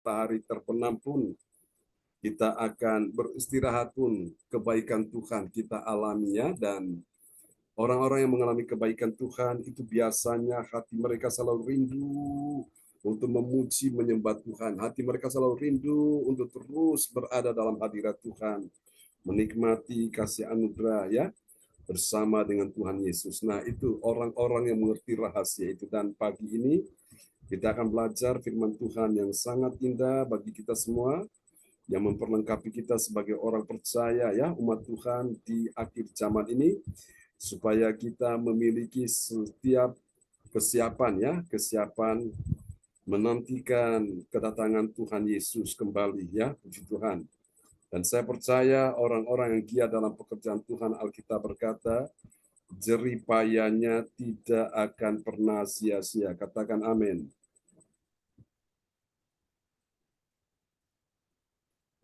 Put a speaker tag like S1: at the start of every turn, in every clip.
S1: matahari terbenam pun, kita akan beristirahat pun, kebaikan Tuhan kita alami ya. Dan orang-orang yang mengalami kebaikan Tuhan itu biasanya hati mereka selalu rindu untuk memuji menyembah Tuhan. Hati mereka selalu rindu untuk terus berada dalam hadirat Tuhan, menikmati kasih anugerah ya bersama dengan Tuhan Yesus. Nah, itu orang-orang yang mengerti rahasia itu. Dan pagi ini kita akan belajar firman Tuhan yang sangat indah bagi kita semua, yang memperlengkapi kita sebagai orang percaya ya, umat Tuhan di akhir zaman ini, supaya kita memiliki setiap kesiapan ya, kesiapan menantikan kedatangan Tuhan Yesus kembali ya, puji Tuhan. Dan saya percaya orang-orang yang giat dalam pekerjaan Tuhan, Alkitab berkata, jerih payahnya tidak akan pernah sia-sia. Katakan amin.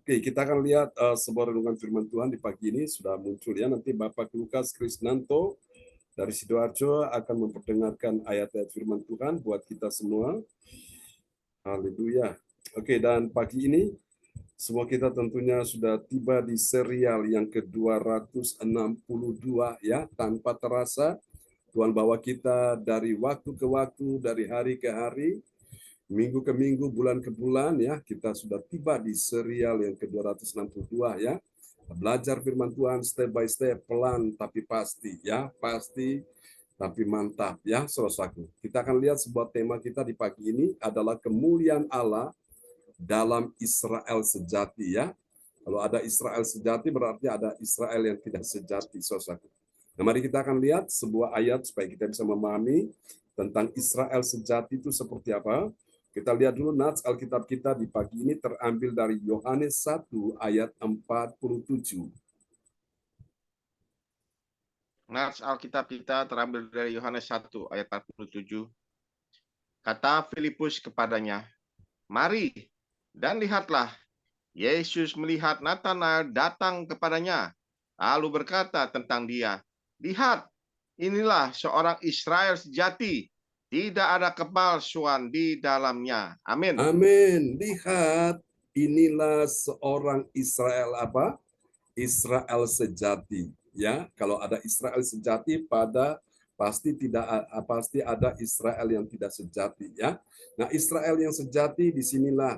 S1: Oke, kita akan lihat sebuah renungan firman Tuhan di pagi ini sudah muncul ya. Nanti Bapak Lukas Krisnanto dari Sidoarjo akan memperdengarkan ayat-ayat firman Tuhan buat kita semua. Haleluya. Oke, dan pagi ini semua kita tentunya sudah tiba di serial yang ke-262 ya. Tanpa terasa Tuhan bawa kita dari waktu ke waktu, dari hari ke hari, minggu ke minggu, bulan ke bulan ya. Kita sudah tiba di serial yang ke-262 ya. Belajar firman Tuhan step by step, pelan tapi pasti ya, pasti tapi mantap ya, saudaraku. Kita akan lihat sebuah tema kita di pagi ini adalah kemuliaan Allah dalam Israel sejati ya. Kalau ada Israel sejati berarti ada Israel yang tidak sejati, saudaraku. Nah, mari kita akan lihat sebuah ayat supaya kita bisa memahami tentang Israel sejati itu seperti apa. Kita lihat dulu nats Alkitab kita di pagi ini terambil dari Yohanes 1 ayat 47.
S2: Nats Alkitab kita terambil dari Yohanes 1 ayat 47. Kata Filipus kepadanya, "Mari dan lihatlah." Yesus melihat Natanael datang kepadanya, lalu berkata tentang dia, "Lihat, inilah seorang Israel sejati, tidak ada kepalsuan di dalamnya." Amin.
S1: Amin. Lihat, inilah seorang Israel apa? Israel sejati. Ya, kalau ada Israel sejati pasti ada Israel yang tidak sejati ya. Nah, Israel yang sejati disinilah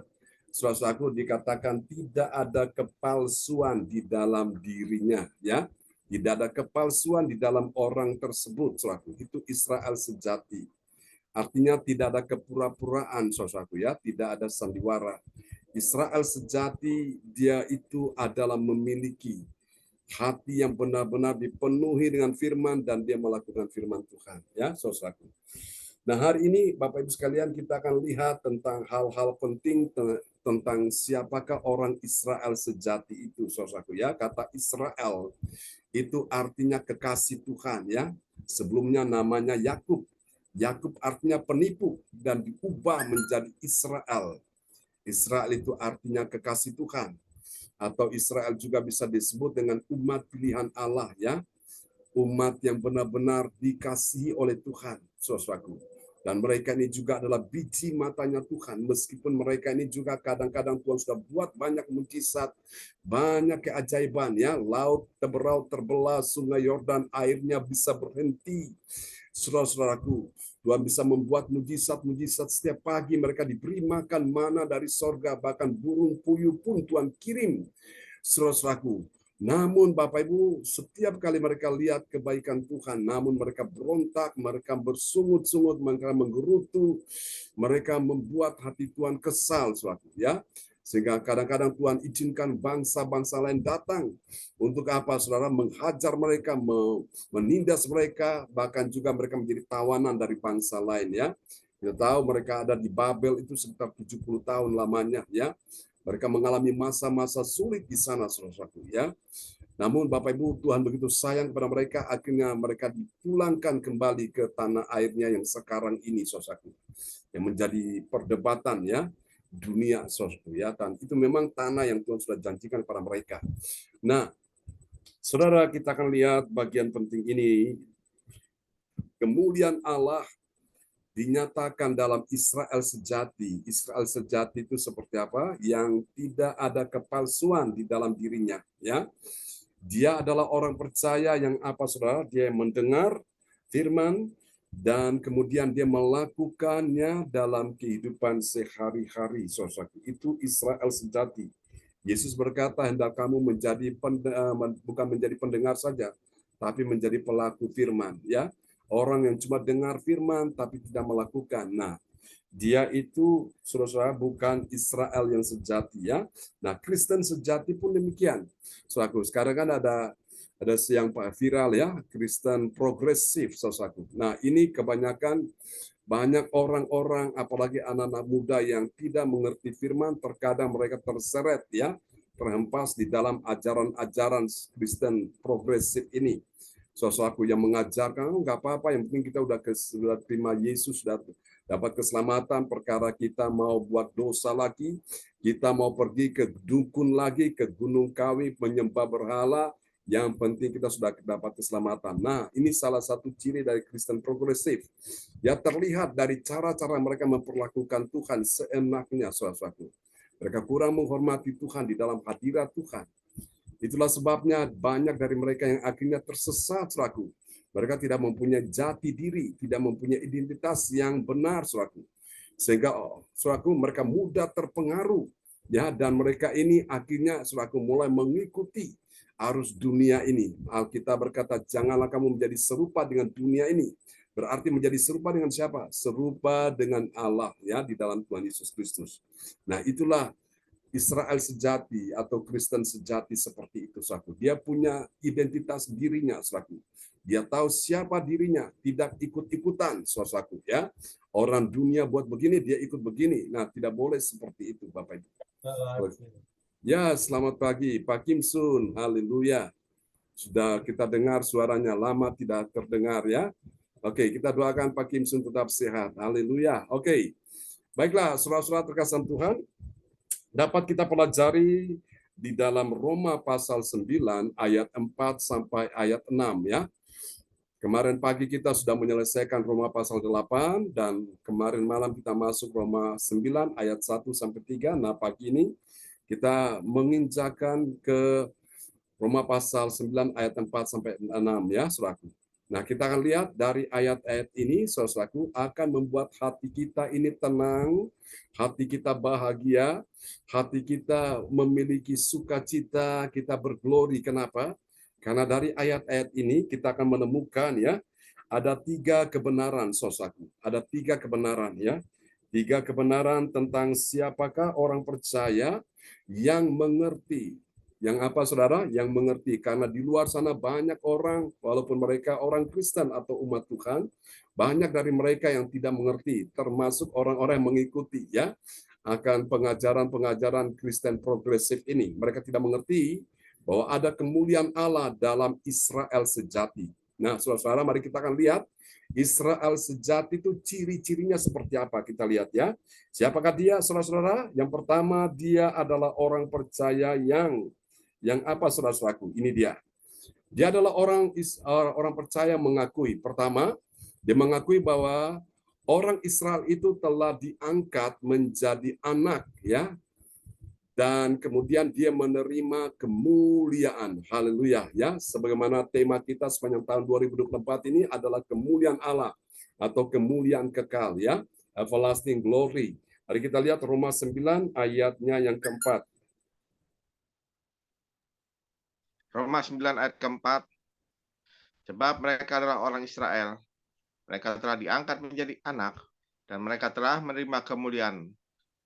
S1: saudaraku dikatakan tidak ada kepalsuan di dalam dirinya ya. Tidak ada kepalsuan di dalam orang tersebut, saudaraku. Itu Israel sejati. Artinya tidak ada kepura-puraan, saudaraku ya, tidak ada sandiwara. Israel sejati dia itu adalah memiliki hati yang benar-benar dipenuhi dengan firman dan dia melakukan firman Tuhan ya, saudaraku. Nah, hari ini Bapak Ibu sekalian kita akan lihat tentang hal-hal penting tentang siapakah orang Israel sejati itu, saudaraku ya. Kata Israel itu artinya kekasih Tuhan ya. Sebelumnya namanya Yakub. Yakub artinya penipu dan diubah menjadi Israel. Israel itu artinya kekasih Tuhan. Atau Israel juga bisa disebut dengan umat pilihan Allah ya. Umat yang benar-benar dikasihi oleh Tuhan, saudaraku. Dan mereka ini juga adalah biji matanya Tuhan. Meskipun mereka ini juga kadang-kadang Tuhan sudah buat banyak mujizat, banyak keajaiban ya. Laut terbelah, sungai Yordan airnya bisa berhenti. Saudara-saudaraku, Tuhan bisa membuat mujizat-mujizat setiap pagi mereka diberi makan mana dari sorga, bahkan burung puyuh pun Tuhan kirim. Saudara-saudaraku, namun Bapak Ibu, setiap kali mereka lihat kebaikan Tuhan, namun mereka berontak, mereka bersungut-sungut, mereka menggerutu, mereka membuat hati Tuhan kesal, suatu ya. Sehingga kadang-kadang Tuhan izinkan bangsa-bangsa lain datang. Untuk apa, saudara? Menghajar mereka, menindas mereka, bahkan juga mereka menjadi tawanan dari bangsa lain ya. Kita tahu mereka ada di Babel itu sekitar 70 tahun lamanya ya. Mereka mengalami masa-masa sulit di sana, saudara-saudaraku ya. Namun Bapak Ibu, Tuhan begitu sayang kepada mereka, akhirnya mereka dipulangkan kembali ke tanah airnya yang sekarang ini, saudaraku. Yang menjadi perdebatan ya dunia, saudaraku ya. Dan itu memang tanah yang Tuhan sudah janjikan kepada mereka. Nah, saudara, kita akan lihat bagian penting ini. Kemuliaan Allah dinyatakan dalam Israel sejati. Israel sejati itu seperti apa? Yang tidak ada kepalsuan di dalam dirinya, ya. Dia adalah orang percaya yang apa, Saudara? Dia mendengar firman dan kemudian dia melakukannya dalam kehidupan sehari-hari, Saudara. Itu Israel sejati. Yesus berkata, hendak kamu menjadi bukan menjadi pendengar saja, tapi menjadi pelaku firman, ya. Orang yang cuma dengar firman tapi tidak melakukan. Nah, dia itu, saudara, bukan Israel yang sejati, ya. Nah, Kristen sejati pun demikian. Saudaraku, sekarang kan ada yang viral, ya, Kristen progresif, saudaraku. Nah, ini kebanyakan banyak orang-orang, apalagi anak-anak muda yang tidak mengerti firman, terkadang mereka terseret, ya, terhempas di dalam ajaran-ajaran Kristen progresif ini. Saudaraku, yang mengajarkan, nggak apa-apa, yang penting kita sudah terima Yesus, sudah dapat keselamatan, perkara kita mau buat dosa lagi, kita mau pergi ke dukun lagi, ke Gunung Kawi, menyembah berhala, yang penting kita sudah dapat keselamatan. Nah, ini salah satu ciri dari Kristen progresif. Ya, terlihat dari cara-cara mereka memperlakukan Tuhan seenaknya, saudara-saudaraku. Mereka kurang menghormati Tuhan di dalam hadirat Tuhan. Itulah sebabnya banyak dari mereka yang akhirnya tersesat, saudaraku. Mereka tidak mempunyai jati diri, tidak mempunyai identitas yang benar, saudaraku. Sehingga, saudaraku, mereka mudah terpengaruh, ya, dan mereka ini akhirnya, saudaraku, mulai mengikuti arus dunia ini. Alkitab berkata, janganlah kamu menjadi serupa dengan dunia ini. Berarti menjadi serupa dengan siapa? Serupa dengan Allah, ya, di dalam Tuhan Yesus Kristus. Nah, itulah Israel sejati atau Kristen sejati seperti itu, saudaraku. Dia punya identitas dirinya, saudaraku. Dia tahu siapa dirinya, tidak ikut-ikutan, saudaraku, ya. Orang dunia buat begini, dia ikut begini. Nah, tidak boleh seperti itu, Bapak Ibu. Ya, selamat pagi, Pak Kim Sun. Haleluya. Sudah kita dengar suaranya, lama tidak terdengar, ya. Oke, kita doakan Pak Kim Sun tetap sehat. Haleluya. Oke. Baiklah, saudara-saudara terkasih Tuhan, dapat kita pelajari di dalam Roma pasal 9 ayat 4 sampai ayat 6, ya. Kemarin pagi kita sudah menyelesaikan Roma pasal 8 dan kemarin malam kita masuk Roma 9 ayat 1 sampai 3. Nah, pagi ini kita menginjakan ke Roma pasal 9 ayat 4 sampai 6, ya, saudaraku. Nah, kita akan lihat dari ayat-ayat ini, saudaraku, akan membuat hati kita ini tenang, hati kita bahagia, hati kita memiliki sukacita, kita berglori. Kenapa? Karena dari ayat-ayat ini kita akan menemukan, ya, ada 3 kebenaran, saudaraku. Ada 3 kebenaran, ya. 3 kebenaran tentang siapakah orang percaya yang mengerti. Yang apa, saudara? Yang mengerti. Karena di luar sana banyak orang, walaupun mereka orang Kristen atau umat Tuhan, banyak dari mereka yang tidak mengerti, termasuk orang-orang yang mengikuti, ya, akan pengajaran-pengajaran Kristen progresif ini. Mereka tidak mengerti bahwa ada kemuliaan Allah dalam Israel sejati. Nah, saudara-saudara, mari kita akan lihat Israel sejati itu ciri-cirinya seperti apa. Kita lihat, ya. Siapakah dia, saudara-saudara? Yang pertama, dia adalah orang percaya yang apa, saudara-saudaraku? Ini dia. Dia adalah orang percaya mengakui. Pertama, dia mengakui bahwa orang Israel itu telah diangkat menjadi anak, ya. Dan kemudian dia menerima kemuliaan. Haleluya, ya. Sebagaimana tema kita sepanjang tahun 2024 ini adalah kemuliaan Allah atau kemuliaan kekal, ya. Everlasting glory. Mari kita lihat Roma 9 ayatnya yang keempat.
S2: Roma 9 ayat keempat. Sebab mereka adalah orang Israel. Mereka telah diangkat menjadi anak dan mereka telah menerima kemuliaan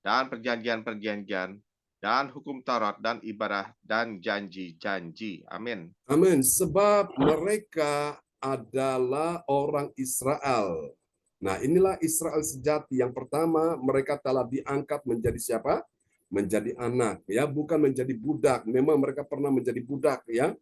S2: dan perjanjian-perjanjian dan hukum Taurat dan ibadah dan janji-janji. Amin.
S1: Amin. Sebab mereka adalah orang Israel. Nah, inilah Israel sejati. Yang pertama, mereka telah diangkat menjadi siapa? Menjadi anak, ya, bukan menjadi budak. Memang mereka pernah menjadi budak, ya.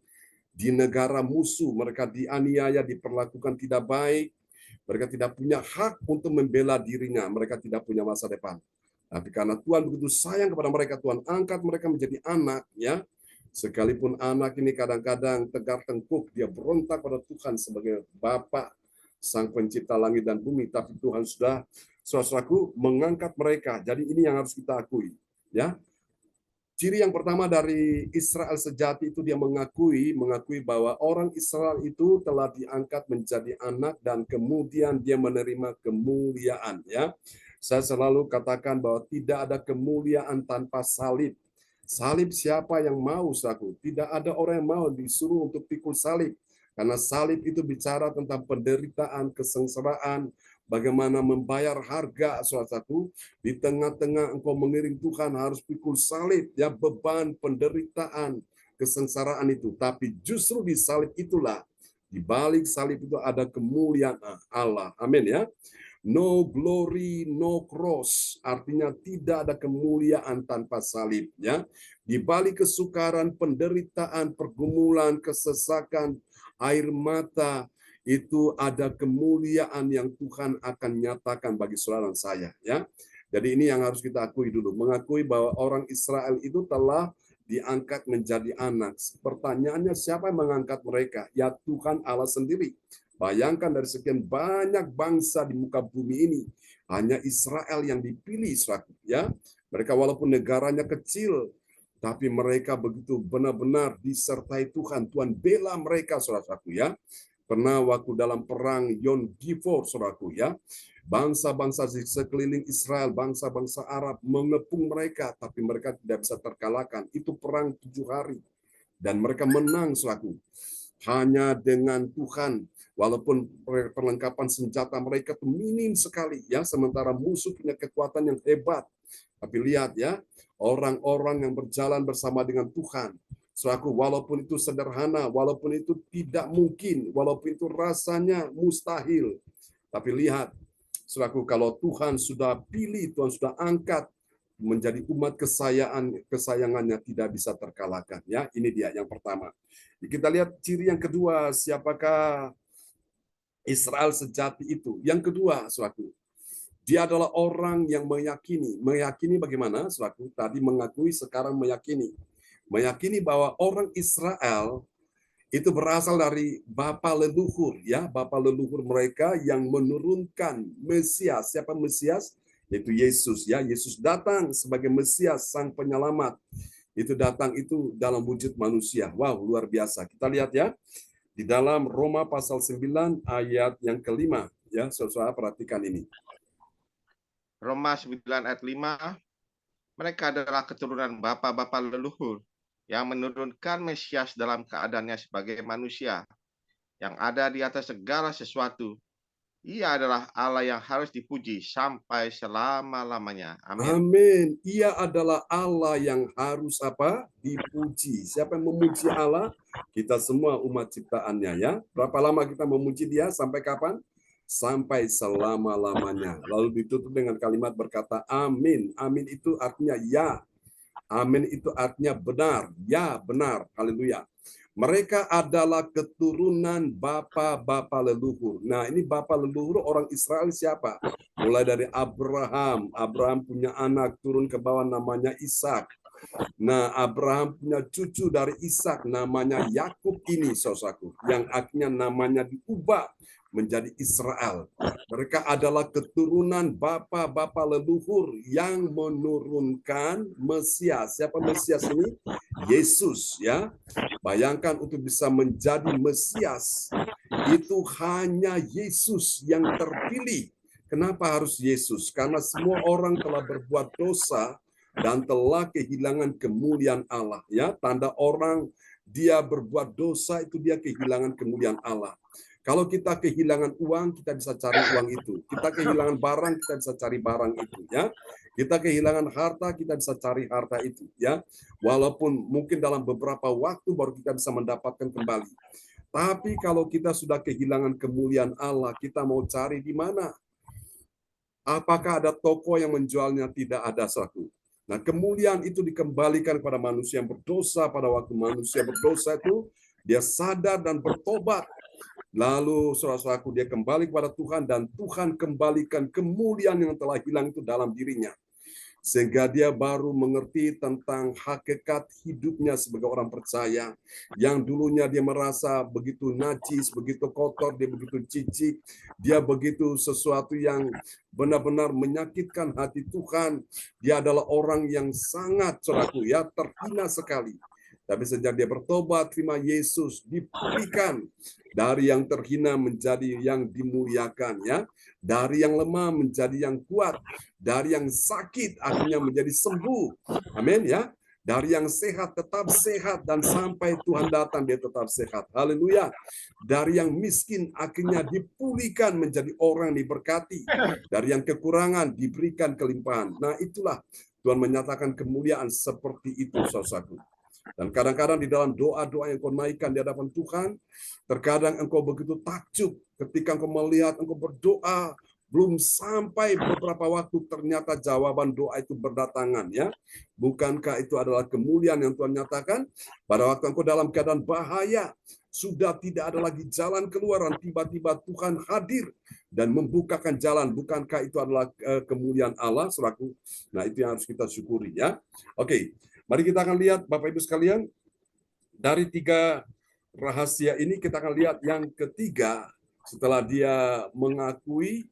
S1: Di negara musuh, mereka dianiaya, diperlakukan tidak baik. Mereka tidak punya hak untuk membela dirinya. Mereka tidak punya masa depan. Tapi karena Tuhan begitu sayang kepada mereka, Tuhan angkat mereka menjadi anak, ya. Sekalipun anak ini kadang-kadang tegar tengkuk, dia berontak pada Tuhan sebagai Bapa, Sang Pencipta langit dan bumi, tapi Tuhan sudah, saudaraku, mengangkat mereka. Jadi ini yang harus kita akui, ya. Ciri yang pertama dari Israel sejati itu dia mengakui bahwa orang Israel itu telah diangkat menjadi anak dan kemudian dia menerima kemuliaan, ya. Saya selalu katakan bahwa tidak ada kemuliaan tanpa salib. Salib siapa yang mau, saudaraku? Tidak ada orang yang mau disuruh untuk pikul salib. Karena salib itu bicara tentang penderitaan, kesengsaraan, bagaimana membayar harga, saudaraku. Di tengah-tengah engkau mengiring Tuhan harus pikul salib, ya, beban, penderitaan, kesengsaraan itu. Tapi justru di salib itulah, di balik salib itu ada kemuliaan Allah. Amin, ya. No glory, no cross. Artinya tidak ada kemuliaan tanpa salib, ya. Di balik kesukaran, penderitaan, pergumulan, kesesakan, air mata, itu ada kemuliaan yang Tuhan akan nyatakan bagi saudara dan saya, ya. Jadi ini yang harus kita akui dulu, mengakui bahwa orang Israel itu telah diangkat menjadi anak. Pertanyaannya, siapa yang mengangkat mereka? Ya Tuhan Allah sendiri. Bayangkan dari sekian banyak bangsa di muka bumi ini, hanya Israel yang dipilih, ya. Mereka walaupun negaranya kecil, tapi mereka begitu benar-benar disertai Tuhan. Tuhan bela mereka, saudaraku, ya. Pernah waktu dalam perang Yom Kippur, saudaraku, ya. Bangsa-bangsa di sekeliling Israel, bangsa-bangsa Arab mengepung mereka, tapi mereka tidak bisa terkalahkan. Itu perang 7 hari. Dan mereka menang, saudaraku. Hanya dengan Tuhan, walaupun perlengkapan senjata mereka itu minim sekali, ya, sementara musuh punya kekuatan yang hebat. Tapi lihat, ya, orang-orang yang berjalan bersama dengan Tuhan, saudaraku, walaupun itu sederhana, walaupun itu tidak mungkin, walaupun itu rasanya mustahil, tapi lihat, saudaraku, kalau Tuhan sudah pilih, Tuhan sudah angkat menjadi umat kesayangannya, tidak bisa terkalahkan, ya. Ini dia yang pertama. Kita lihat ciri yang kedua, siapakah Israel sejati itu. Yang kedua, saudaraku, dia adalah orang yang meyakini. Meyakini bagaimana, saudaraku? Tadi mengakui, sekarang meyakini. Meyakini bahwa orang Israel itu berasal dari bapa leluhur, ya, bapa leluhur mereka yang menurunkan Mesias. Siapa Mesias? Yaitu Yesus, ya. Yesus datang sebagai Mesias, sang penyelamat. Itu datang itu dalam wujud manusia. Wow, luar biasa. Kita lihat, ya, di dalam Roma pasal 9 ayat yang kelima, ya, saudara perhatikan ini.
S2: Roma 9 ayat 5, mereka adalah keturunan bapa-bapa leluhur yang menurunkan Mesias dalam keadaannya sebagai manusia yang ada di atas segala sesuatu. Ia adalah Allah yang harus dipuji sampai selama-lamanya. Amin.
S1: Amin. Ia adalah Allah yang harus apa? Dipuji. Siapa yang memuji Allah? Kita semua umat ciptaannya, ya. Berapa lama kita memuji Dia? Sampai kapan? Sampai selama-lamanya. Lalu ditutup dengan kalimat berkata amin. Amin itu artinya ya. Amin itu artinya benar. Ya, benar. Haleluya. Mereka adalah keturunan bapa-bapa leluhur. Nah, ini bapa leluhur orang Israel siapa? Mulai dari Abraham. Abraham punya anak turun ke bawah namanya Ishak. Nah, Abraham punya cucu dari Ishak namanya Yakub ini, saudaraku, yang akhirnya namanya diubah menjadi Israel. Mereka adalah keturunan bapa-bapa leluhur yang menurunkan Mesias. Siapa Mesias ini? Yesus, ya. Bayangkan untuk bisa menjadi Mesias, itu hanya Yesus yang terpilih. Kenapa harus Yesus? Karena semua orang telah berbuat dosa dan telah kehilangan kemuliaan Allah, ya. Tanda orang dia berbuat dosa itu dia kehilangan kemuliaan Allah. Kalau kita kehilangan uang, kita bisa cari uang itu. Kita kehilangan barang, kita bisa cari barang itu, ya. Kita kehilangan harta, kita bisa cari harta itu, ya. Walaupun mungkin dalam beberapa waktu baru kita bisa mendapatkan kembali. Tapi kalau kita sudah kehilangan kemuliaan Allah, kita mau cari di mana? Apakah ada toko yang menjualnya? Tidak ada, satu. Nah, kemuliaan itu dikembalikan kepada manusia yang berdosa. Pada waktu manusia berdosa itu, dia sadar dan bertobat. Lalu saudara-saudaraku, dia kembali kepada Tuhan dan Tuhan kembalikan kemuliaan yang telah hilang itu dalam dirinya. sehingga dia baru mengerti tentang hakikat hidupnya sebagai orang percaya. Yang dulunya dia merasa begitu najis, begitu kotor, dia begitu jijik, dia begitu sesuatu yang benar-benar menyakitkan hati Tuhan. Dia adalah orang yang sangat terhina sekali. Tapi sejak dia bertobat, terima Yesus, dipulihkan dari yang terhina menjadi yang dimuliakan, ya. Dari yang lemah menjadi yang kuat, dari yang sakit akhirnya menjadi sembuh. Amin, ya. Dari yang sehat tetap sehat, dan sampai Tuhan datang dia tetap sehat. Haleluya. Dari yang miskin akhirnya dipulihkan menjadi orang yang diberkati. Dari yang kekurangan diberikan kelimpahan. Nah, itulah Tuhan menyatakan kemuliaan seperti itu, saudaraku. Dan kadang-kadang di dalam doa-doa yang kau naikkan di hadapan Tuhan, terkadang engkau begitu takjub ketika engkau melihat engkau berdoa, belum sampai beberapa waktu ternyata jawaban doa itu berdatangan, ya. Bukankah itu adalah kemuliaan yang Tuhan nyatakan? Pada waktu engkau dalam keadaan bahaya, sudah tidak ada lagi jalan keluar, dan tiba-tiba Tuhan hadir dan membukakan jalan. Bukankah itu adalah kemuliaan Allah, saudaraku? Nah, itu yang harus kita syukuri, ya. Oke. Mari kita akan lihat, Bapak Ibu sekalian, dari 3 rahasia ini kita akan lihat yang ketiga. Setelah dia mengakui,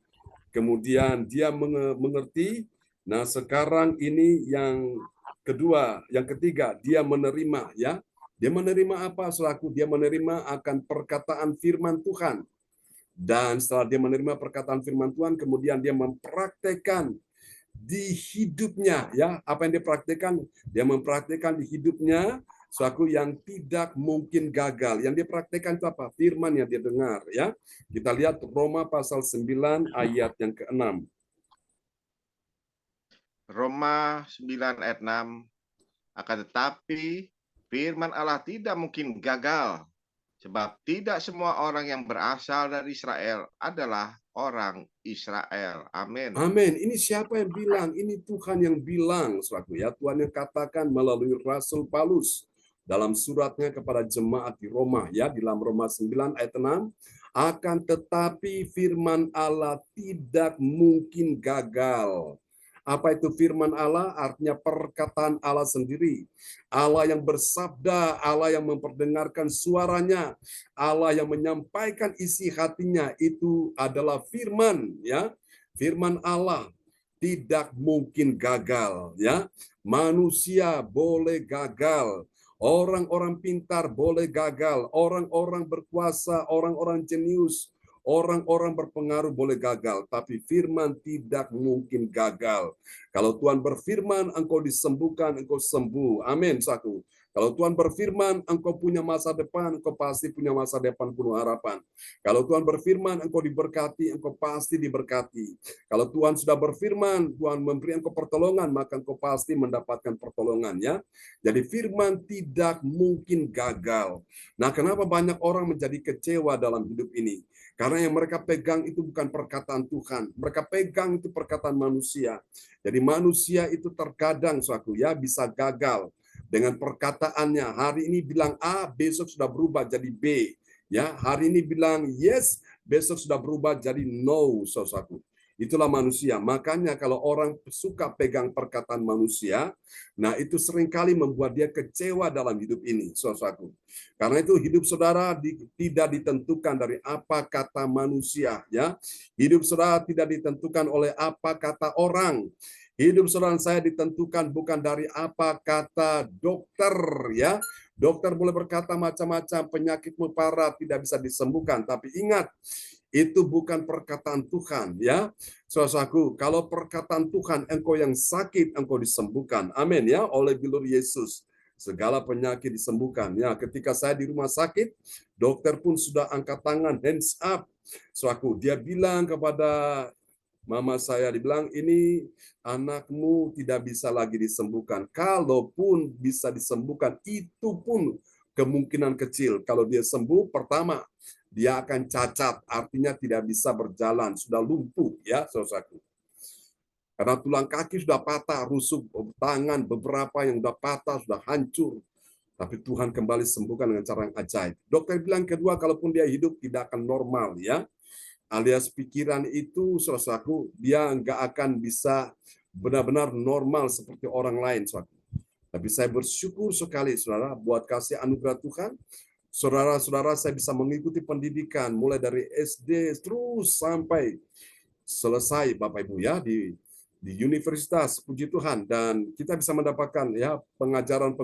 S1: kemudian dia mengerti. Nah, sekarang ini yang kedua, yang ketiga, dia menerima, ya. Dia menerima apa, saudaraku? Dia menerima akan perkataan firman Tuhan. Dan setelah dia menerima perkataan firman Tuhan, kemudian dia mempraktekkan di hidupnya, ya. Apa yang dia praktekkan? Dia mempraktekkan di hidupnya suatu yang tidak mungkin gagal. Yang dia praktekkan itu apa? Firman yang dia dengar, ya. Kita lihat Roma pasal 9 ayat yang ke-6.
S2: Roma 9 ayat 6, akan tetapi firman Allah tidak mungkin gagal, sebab tidak semua orang yang berasal dari Israel adalah orang Israel. Amin.
S1: Amin. Ini siapa yang bilang? Ini Tuhan yang bilang, saudaraku, ya. Tuhan yang katakan melalui Rasul Paulus dalam suratnya kepada jemaat di Roma, ya, di dalam Roma 9 ayat 6, akan tetapi firman Allah tidak mungkin gagal. Apa itu firman Allah? Artinya perkataan Allah sendiri. Allah yang bersabda, Allah yang memperdengarkan suaranya, Allah yang menyampaikan isi hatinya, itu adalah firman, ya. Firman Allah tidak mungkin gagal, ya. Manusia boleh gagal, orang-orang pintar boleh gagal, orang-orang berkuasa, orang-orang jenius, orang-orang berpengaruh boleh gagal, tapi firman tidak mungkin gagal. Kalau Tuhan berfirman, engkau disembuhkan, engkau sembuh. Amin, saku. Kalau Tuhan berfirman, engkau punya masa depan, engkau pasti punya masa depan penuh harapan. Kalau Tuhan berfirman, engkau diberkati, engkau pasti diberkati. Kalau Tuhan sudah berfirman, Tuhan memberi engkau pertolongan, maka engkau pasti mendapatkan pertolongan, ya. Jadi firman tidak mungkin gagal. Nah, kenapa banyak orang menjadi kecewa dalam hidup ini? Karena yang mereka pegang itu bukan perkataan Tuhan. Mereka pegang itu perkataan manusia. Jadi manusia itu terkadang bisa gagal dengan perkataannya. Hari ini bilang A, besok sudah berubah jadi B. Ya, hari ini bilang yes, besok sudah berubah jadi no, saudaraku. Itulah manusia. Makanya kalau orang suka pegang perkataan manusia, nah itu seringkali membuat dia kecewa dalam hidup ini, saudaraku. Karena itu hidup saudara tidak ditentukan dari apa kata manusia, ya. Hidup saudara tidak ditentukan oleh apa kata orang. Hidup saudara saya ditentukan bukan dari apa kata dokter, ya. Dokter boleh berkata macam-macam, penyakitmu parah tidak bisa disembuhkan, tapi ingat, itu bukan perkataan Tuhan, ya. Saudaraku, kalau perkataan Tuhan, engkau yang sakit, engkau disembuhkan. Amin, ya, oleh bilur Yesus. Segala penyakit disembuhkan. Ya, ketika saya di rumah sakit, dokter pun sudah angkat tangan, hands up. Saudaraku, dia bilang kepada mama saya, dibilang, ini anakmu tidak bisa lagi disembuhkan. Kalaupun bisa disembuhkan, itu pun kemungkinan kecil. Kalau dia sembuh, pertama, dia akan cacat, artinya tidak bisa berjalan, sudah lumpuh, ya, saudaraku. Karena tulang kaki sudah patah, rusuk tangan beberapa yang sudah patah, sudah hancur. Tapi Tuhan kembali sembuhkan dengan cara yang ajaib. Dokter bilang kedua, kalaupun dia hidup tidak akan normal, ya. Alias pikiran itu, saudaraku, dia nggak akan bisa benar-benar normal seperti orang lain, saudara. Tapi saya bersyukur sekali, saudara, buat kasih anugerah Tuhan. Saudara-saudara, saya bisa mengikuti pendidikan mulai dari SD terus sampai selesai, Bapak Ibu ya, di universitas, puji Tuhan, dan kita bisa mendapatkan ya pengajaran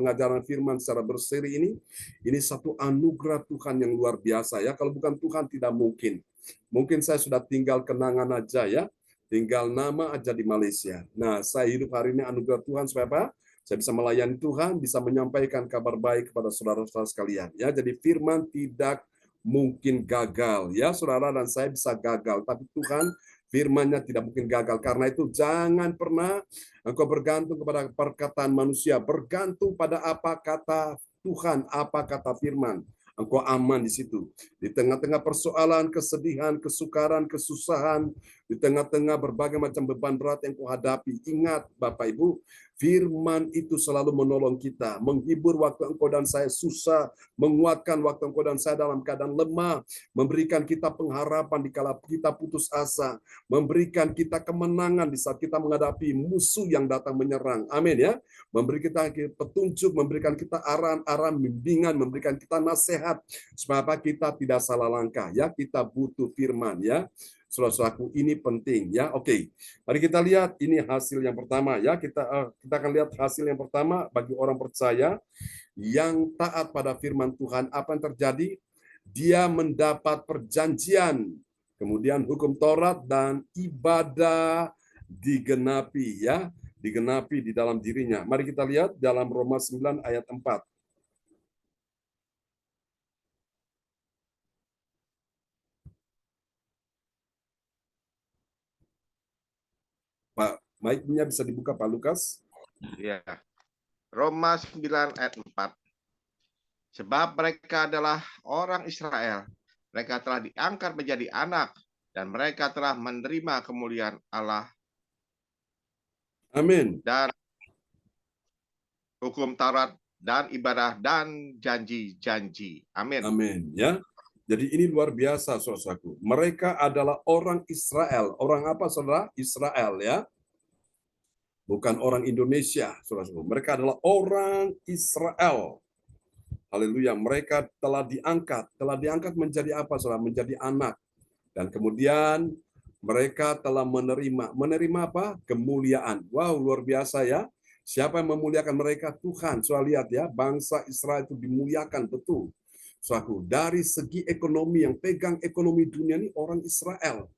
S1: firman secara berseri ini satu anugerah Tuhan yang luar biasa ya. Kalau bukan Tuhan tidak mungkin. Mungkin saya sudah tinggal kenangan aja ya, tinggal nama aja di Malaysia. Nah, saya hidup hari ini anugerah Tuhan supaya apa? Saya bisa melayani Tuhan, bisa menyampaikan kabar baik kepada saudara-saudara sekalian. Ya, jadi firman tidak mungkin gagal. Ya, saudara dan saya bisa gagal, tapi Tuhan firman-Nya tidak mungkin gagal. Karena itu jangan pernah engkau bergantung kepada perkataan manusia, bergantung pada apa kata Tuhan, apa kata firman. Engkau aman di situ. Di tengah-tengah persoalan, kesedihan, kesukaran, kesusahan, di tengah-tengah berbagai macam beban berat yang kau hadapi. Ingat, Bapak Ibu, firman itu selalu menolong kita, menghibur waktu engkau dan saya susah, menguatkan waktu engkau dan saya dalam keadaan lemah, memberikan kita pengharapan di kala kita putus asa, memberikan kita kemenangan di saat kita menghadapi musuh yang datang menyerang. Amin ya. Memberi kita petunjuk, memberikan kita arahan-arahan, bimbingan, memberikan kita nasihat supaya kita tidak salah langkah ya. Kita butuh firman ya. Saudara-saudaraku, ini penting ya. Oke. Mari kita lihat ini hasil yang pertama ya. Kita akan lihat hasil yang pertama bagi orang percaya yang taat pada firman Tuhan. Apa yang terjadi? Dia mendapat perjanjian. Kemudian hukum Taurat dan ibadah digenapi ya, digenapi di dalam dirinya. Mari kita lihat dalam Roma 9 ayat 4. Pak, mic-nya bisa dibuka Pak Lukas?
S2: Ya. Roma 9 ayat 4. Sebab mereka adalah orang Israel. Mereka telah diangkat menjadi anak dan mereka telah menerima kemuliaan Allah.
S1: Amin.
S2: Dan hukum Taurat dan ibadah dan janji-janji. Amin.
S1: Amin ya. Jadi ini luar biasa, saudaraku. Mereka adalah orang Israel. Orang apa, saudara? Israel ya. Bukan orang Indonesia, saudaraku. Mereka adalah orang Israel. Haleluya. Mereka telah diangkat menjadi apa, saudara? Menjadi anak. Dan kemudian mereka telah menerima apa? Kemuliaan. Wow, luar biasa ya. Siapa yang memuliakan mereka? Tuhan. Soal lihat ya, bangsa Israel itu dimuliakan betul. Suatu dari segi ekonomi, yang pegang ekonomi dunia ini orang Israel.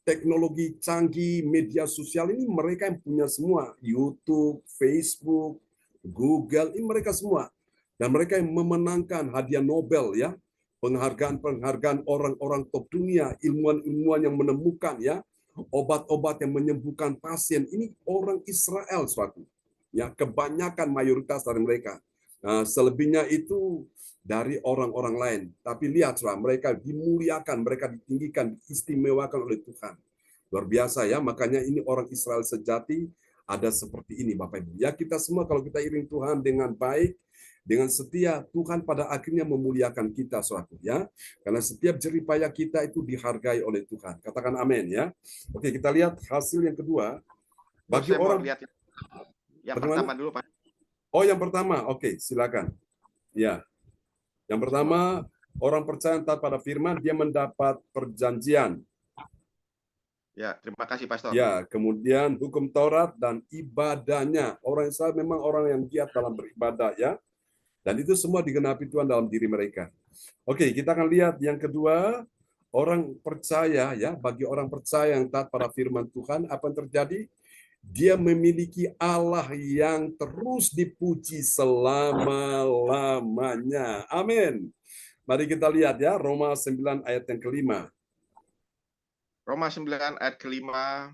S1: Teknologi canggih, media sosial ini mereka yang punya semua. YouTube, Facebook, Google, ini mereka semua. Dan mereka yang memenangkan hadiah Nobel ya, penghargaan orang-orang top dunia, ilmuwan-ilmuwan yang menemukan ya, obat-obat yang menyembuhkan pasien. Ini orang Israel suatu. Ya, kebanyakan mayoritas dari mereka. Nah, selebihnya itu dari orang-orang lain. Tapi lihat, mereka dimuliakan, mereka ditinggikan, diistimewakan oleh Tuhan. Luar biasa ya, makanya ini orang Israel sejati ada seperti ini Bapak Ibu. Ya, kita semua kalau kita iring Tuhan dengan baik, dengan setia, Tuhan pada akhirnya memuliakan kita suatu ya. Karena setiap jerih payah kita itu dihargai oleh Tuhan. Katakan amin ya. Oke, kita lihat hasil yang kedua. Bagi
S2: saya
S1: orang
S2: mau lihat yang pertama dulu, Pak.
S1: Oh, yang pertama. Oke, silakan. Ya. Yang pertama, orang percaya taat pada firman, dia mendapat perjanjian.
S2: Ya, terima kasih Pastor.
S1: Ya, kemudian hukum Taurat dan ibadahnya. Orang Israel memang orang yang giat dalam beribadah ya. Dan itu semua digenapi Tuhan dalam diri mereka. Oke, kita akan lihat yang kedua, orang percaya ya, bagi orang percaya yang taat pada firman Tuhan, apa yang terjadi? Dia memiliki Allah yang terus dipuji selama-lamanya. Amin. Mari kita lihat ya, Roma 9 ayat yang kelima.
S2: Roma 9 ayat kelima.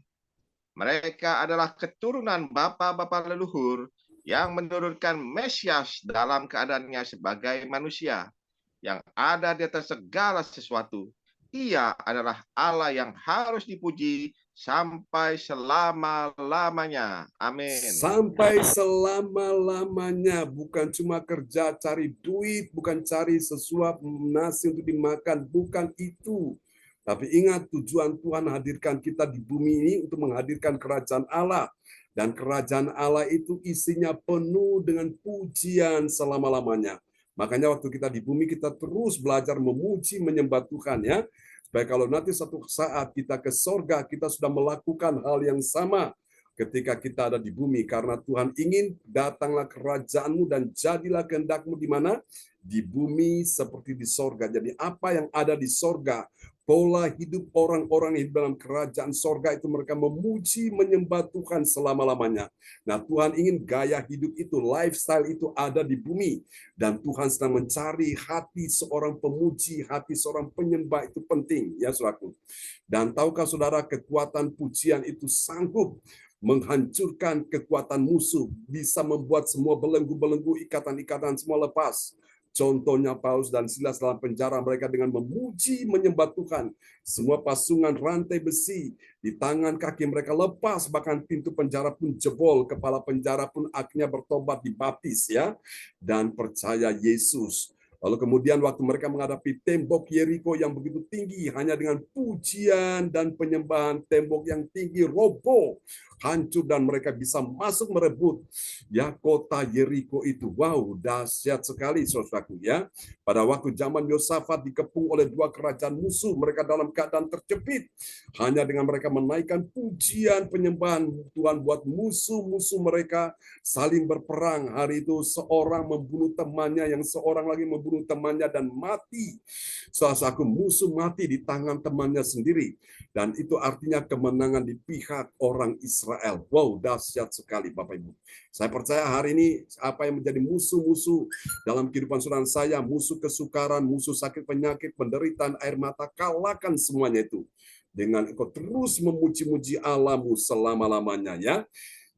S2: Mereka adalah keturunan bapa-bapa leluhur yang menurunkan Mesias dalam keadaannya sebagai manusia yang ada di atas segala sesuatu. Ia adalah Allah yang harus dipuji sampai selama-lamanya. Amin.
S1: Sampai selama-lamanya, bukan cuma kerja cari duit, bukan cari sesuap nasi untuk dimakan, bukan itu. Tapi ingat, tujuan Tuhan hadirkan kita di bumi ini untuk menghadirkan kerajaan Allah. Dan kerajaan Allah itu isinya penuh dengan pujian selama-lamanya. Makanya waktu kita di bumi kita terus belajar memuji, menyembah Tuhan ya. Supaya kalau nanti satu saat kita ke sorga, kita sudah melakukan hal yang sama ketika kita ada di bumi. Karena Tuhan ingin datanglah kerajaan-Mu dan jadilah kehendak-Mu di mana? Di bumi seperti di sorga. Jadi apa yang ada di sorga, pola hidup orang-orang yang dalam kerajaan sorga itu mereka memuji, menyembah Tuhan selama-lamanya. Nah, Tuhan ingin gaya hidup itu, lifestyle itu ada di bumi. Dan Tuhan sedang mencari hati seorang pemuji, hati seorang penyembah itu penting, ya saudaraku. Dan tahukah saudara, kekuatan pujian itu sanggup menghancurkan kekuatan musuh, bisa membuat semua belenggu-belenggu, ikatan-ikatan semua lepas. Contohnya Paulus dan Silas dalam penjara, mereka dengan memuji, menyembah Tuhan. Semua pasungan rantai besi di tangan kaki mereka lepas, bahkan pintu penjara pun jebol, kepala penjara pun akhirnya bertobat, dibaptis ya, dan percaya Yesus. Lalu kemudian waktu mereka menghadapi tembok Yeriko yang begitu tinggi, hanya dengan pujian dan penyembahan tembok yang tinggi roboh, hancur, dan mereka bisa masuk merebut ya kota Yeriko itu. Wow, dahsyat sekali saudaraku ya. Pada waktu zaman Yosafat dikepung oleh dua kerajaan musuh, mereka dalam keadaan terjepit. Hanya dengan mereka menaikkan pujian penyembahan Tuhan buat musuh-musuh mereka saling berperang. Hari itu seorang membunuh temannya, yang seorang lagi membunuh temannya dan mati. Saudaraku, musuh mati di tangan temannya sendiri. Dan itu artinya kemenangan di pihak orang Israel. Wow, dahsyat sekali Bapak Ibu. Saya percaya hari ini apa yang menjadi musuh-musuh dalam kehidupan saudara saya, musuh kesukaran, musuh sakit penyakit, penderitaan, air mata, kalahkan semuanya itu dengan engkau terus memuji-muji Allah-Mu selama-lamanya ya.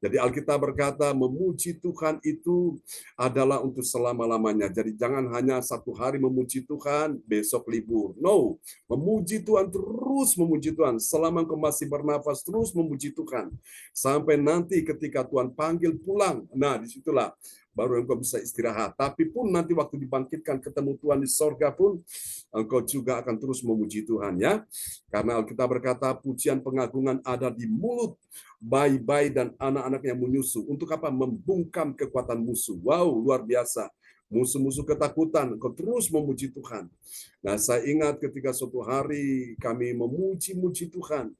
S1: Jadi Alkitab berkata memuji Tuhan itu adalah untuk selama-lamanya. Jadi jangan hanya satu hari memuji Tuhan, besok libur. No, memuji Tuhan, terus memuji Tuhan. Selama engkau masih bernafas, terus memuji Tuhan. Sampai nanti ketika Tuhan panggil pulang, nah disitulah baru engkau bisa istirahat. Tapi pun nanti waktu dibangkitkan ketemu Tuhan di sorga pun, engkau juga akan terus memuji Tuhan ya. Karena Alkitab berkata pujian pengagungan ada di mulut bayi-bayi dan anak-anak yang menyusu. Untuk apa? Membungkam kekuatan musuh. Wow, luar biasa. Musuh-musuh ketakutan, kau terus memuji Tuhan. Nah, saya ingat ketika suatu hari kami memuji-muji Tuhan.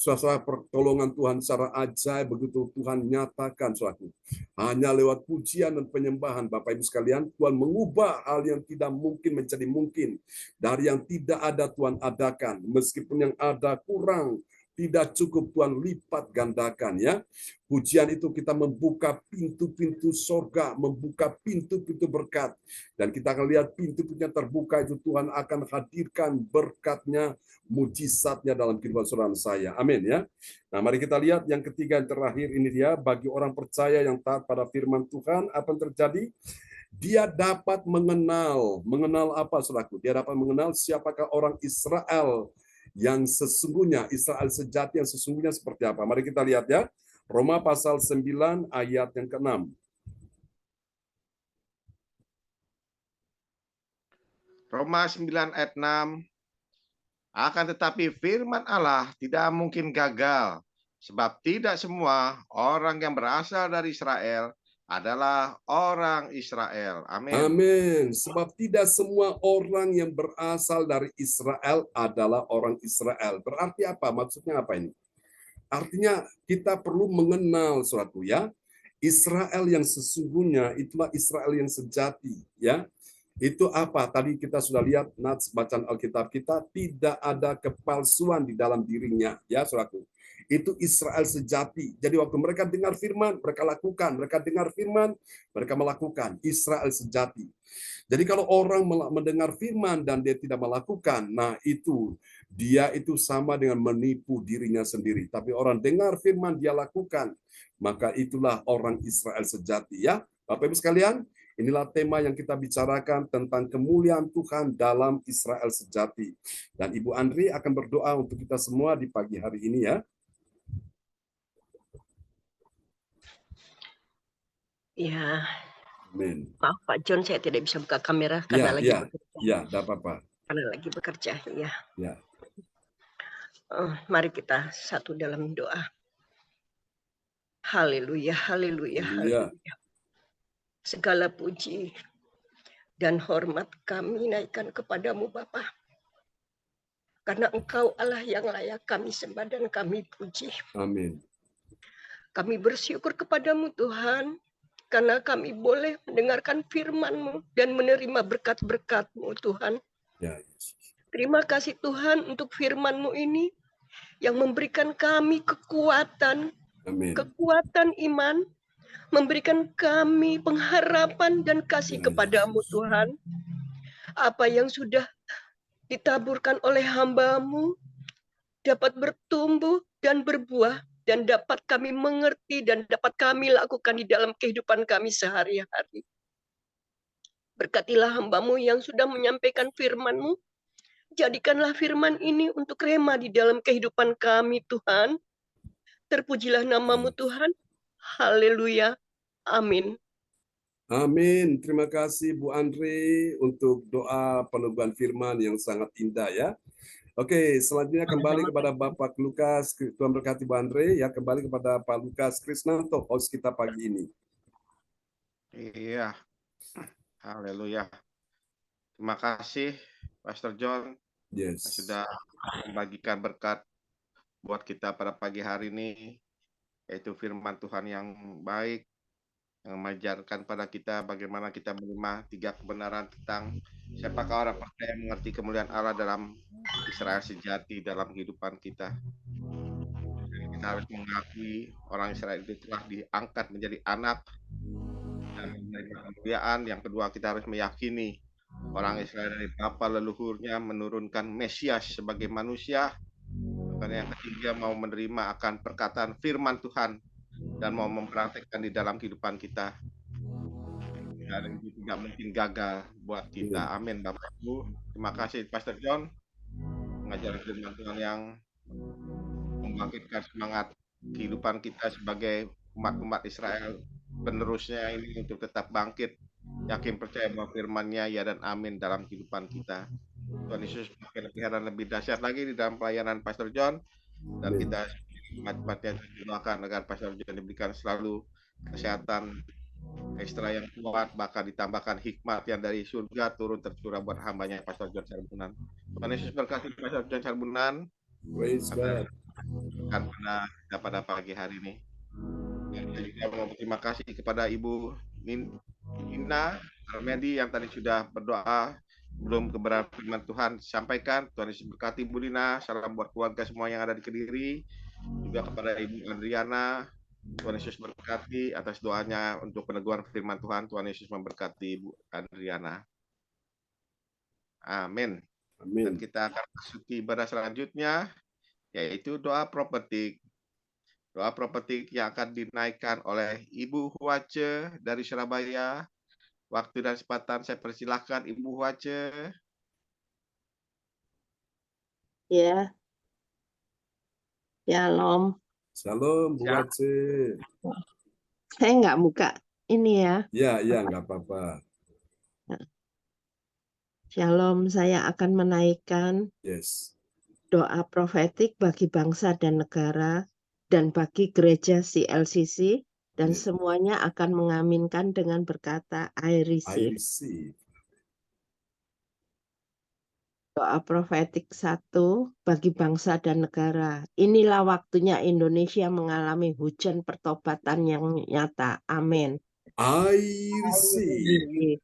S1: Suasana pertolongan Tuhan secara ajaib, begitu Tuhan nyatakan suatu. Hanya lewat pujian dan penyembahan, Bapak Ibu sekalian, Tuhan mengubah hal yang tidak mungkin menjadi mungkin. Dari yang tidak ada Tuhan adakan. Meskipun yang ada kurang, tidak cukup, Tuhan lipat gandakan ya. Pujian itu kita membuka pintu-pintu sorga, membuka pintu-pintu berkat. Dan kita akan lihat pintu-pintunya terbuka itu, Tuhan akan hadirkan berkatnya, mujizatnya dalam kehidupan saudara saya. Amin ya. Nah, mari kita lihat yang ketiga, yang terakhir ini dia, bagi orang percaya yang taat pada firman Tuhan, apa yang terjadi? Dia dapat mengenal apa saudaraku? Dia dapat mengenal siapakah orang Israel yang sesungguhnya, Israel sejati yang sesungguhnya seperti apa. Mari kita lihat ya. Roma pasal 9 ayat yang ke-6.
S2: Roma 9 ayat 6. Akan tetapi firman Allah tidak mungkin gagal, sebab tidak semua orang yang berasal dari Israel adalah orang Israel. Amin.
S1: Amin. Sebab tidak semua orang yang berasal dari Israel adalah orang Israel. Berarti apa? Maksudnya apa ini? Artinya kita perlu mengenal suatu ya. Israel yang sesungguhnya itulah Israel yang sejati ya. Itu apa? Tadi kita sudah lihat nats bacaan Alkitab kita, tidak ada kepalsuan di dalam dirinya ya saudaraku. Itu Israel sejati. Jadi waktu mereka dengar firman, mereka lakukan. Mereka dengar firman, mereka melakukan. Israel sejati. Jadi kalau orang mendengar firman dan dia tidak melakukan, nah itu dia itu sama dengan menipu dirinya sendiri. Tapi orang dengar firman, dia lakukan, maka itulah orang Israel sejati ya. Bapak Ibu sekalian, inilah tema yang kita bicarakan tentang kemuliaan Tuhan dalam Israel sejati. Dan Ibu Andri akan berdoa untuk kita semua di pagi hari ini ya.
S3: Ya,
S1: Amin.
S3: maaf Pak John, saya tidak bisa buka kamera karena lagi bekerja.
S1: Ya, tidak apa-apa.
S3: Karena lagi bekerja, ya.
S1: Ya.
S3: Mari kita satu dalam doa. Haleluya, haleluya,
S1: Haleluya.
S3: haleluya. Segala puji dan hormat kami naikkan kepadamu Bapa. Karena Engkau Allah yang layak kami sembah dan kami puji.
S1: Amin.
S3: Kami bersyukur kepadamu Tuhan, karena kami boleh mendengarkan firman-Mu dan menerima berkat-berkat-Mu Tuhan.
S1: Ya, Yesus.
S3: Terima kasih Tuhan untuk firman-Mu ini yang memberikan kami kekuatan,
S1: Amin.
S3: kekuatan iman, memberikan kami pengharapan dan kasih
S1: Ya,
S3: kepadamu
S1: Yesus.
S3: Tuhan. Apa yang sudah ditaburkan oleh hamba-Mu dapat bertumbuh dan berbuah dan dapat kami mengerti dan dapat kami lakukan di dalam kehidupan kami sehari-hari. Berkatilah hamba-Mu yang sudah menyampaikan firman-Mu. Jadikanlah firman ini untuk rema di dalam kehidupan kami Tuhan. Terpujilah nama-Mu Tuhan. Haleluya. Amin.
S1: Amin. Terima kasih Bu Andri untuk doa peneguhan firman yang sangat indah ya. Oke, selanjutnya kembali kepada Bapak Lukas. Tuhan berkati Bu Andre. Ya, kembali kepada Pak Lukas Krisnanto, host kita pagi ini.
S2: Iya, haleluya. Terima kasih Pastor John
S1: Yes.
S2: sudah membagikan berkat buat kita pada pagi hari ini, yaitu firman Tuhan yang baik, yang mengajarkan pada kita bagaimana kita menerima 3 kebenaran tentang siapakah orang percaya mengerti kemuliaan Allah dalam Israel sejati dalam kehidupan kita. Kita harus mengakui orang Israel itu telah diangkat menjadi anak dan menerima kemuliaan. Yang kedua, kita harus meyakini orang Israel dari bapa leluhurnya menurunkan Mesias sebagai manusia. Dan yang ketiga, mau menerima akan perkataan firman Tuhan dan mau mempraktekkan di dalam kehidupan kita. Dan itu tidak mungkin gagal buat kita. Amin Bapak Ibu. Terima kasih Pastor John mengajar firman Tuhan yang membangkitkan semangat kehidupan kita sebagai umat-umat Israel penerusnya ini untuk tetap bangkit, yakin percaya bahwa firman-Nya ya dan amin dalam kehidupan kita. Tuhan Yesus makin lebih dan lebih dahsyat lagi di dalam pelayanan Pastor John, dan kita umat-umatnya doakan agar Pastor John diberikan selalu kesehatan ekstra yang kuat, bahkan ditambahkan hikmat yang dari surga turun tercurah buat hambanya Pastor John Sarbunan. Tuhan Yesus berkati Pastor John Sarbunan.
S1: Praise God.
S2: Pada pagi hari ini. Dan saya juga mau berterima kasih kepada Ibu Nina Armedi yang tadi sudah berdoa belum kebenaran firman Tuhan sampaikan. Tuhan Yesus berkati Bu Nina. Salam buat keluarga semua yang ada di Kediri. Juga kepada Ibu Adriana. Tuhan Yesus berkati atas doanya untuk peneguhan firman Tuhan. Tuhan Yesus memberkati Bu Adriana. Amin.
S1: Amin.
S2: Dan kita akan masuki ibadah selanjutnya, yaitu doa prophetik. Doa prophetik yang akan dinaikkan oleh Ibu Huace dari Surabaya. Waktu dan kesempatan saya persilahkan Ibu Huace.
S4: Ya. Shalom.
S1: Shalom Bu Huace.
S4: Saya nggak buka ini ya.
S1: Ya, nggak apa-apa.
S4: Shalom, saya akan menaikkan doa profetik bagi bangsa dan negara dan bagi gereja CLCC, dan semuanya akan mengaminkan dengan berkata, I receive. Doa profetik 1 bagi bangsa dan negara. Inilah waktunya Indonesia mengalami hujan pertobatan yang nyata. Amin.
S1: I receive.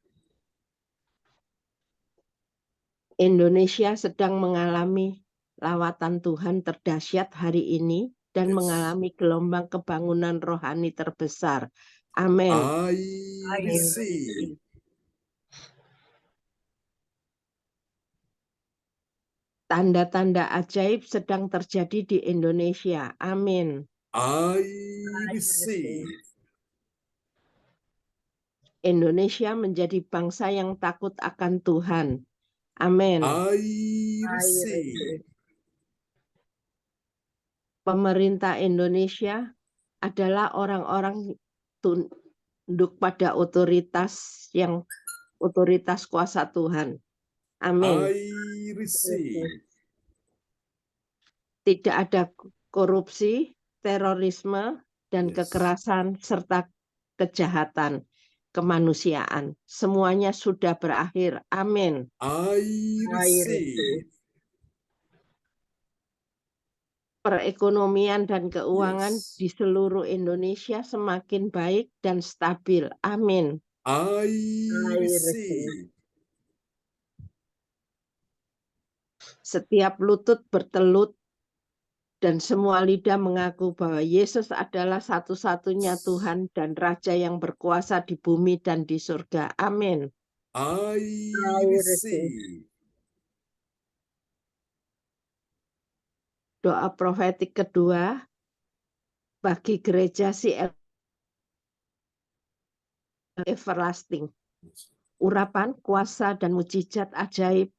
S4: Indonesia sedang mengalami lawatan Tuhan terdahsyat hari ini dan mengalami gelombang kebangunan rohani terbesar. Amin.
S1: I receive.
S4: Tanda-tanda ajaib sedang terjadi di Indonesia. Amin.
S1: I receive.
S4: Indonesia menjadi bangsa yang takut akan Tuhan. Amin.
S1: I receive.
S4: Pemerintah Indonesia adalah orang-orang tunduk pada otoritas kuasa Tuhan. Amin.
S1: I receive.
S4: Tidak ada korupsi, terorisme, dan kekerasan serta kejahatan kemanusiaan. Semuanya sudah berakhir. Amin.
S1: I receive.
S4: Perekonomian dan keuangan
S1: Yes.
S4: di seluruh Indonesia semakin baik dan stabil. Amin.
S1: I receive.
S4: Setiap lutut bertelut dan semua lidah mengaku bahwa Yesus adalah satu-satunya Tuhan dan Raja yang berkuasa di bumi dan di surga. Amin.
S1: I receive.
S4: Doa profetik kedua bagi gereja CL Everlasting. Urapan, kuasa, dan mujizat ajaib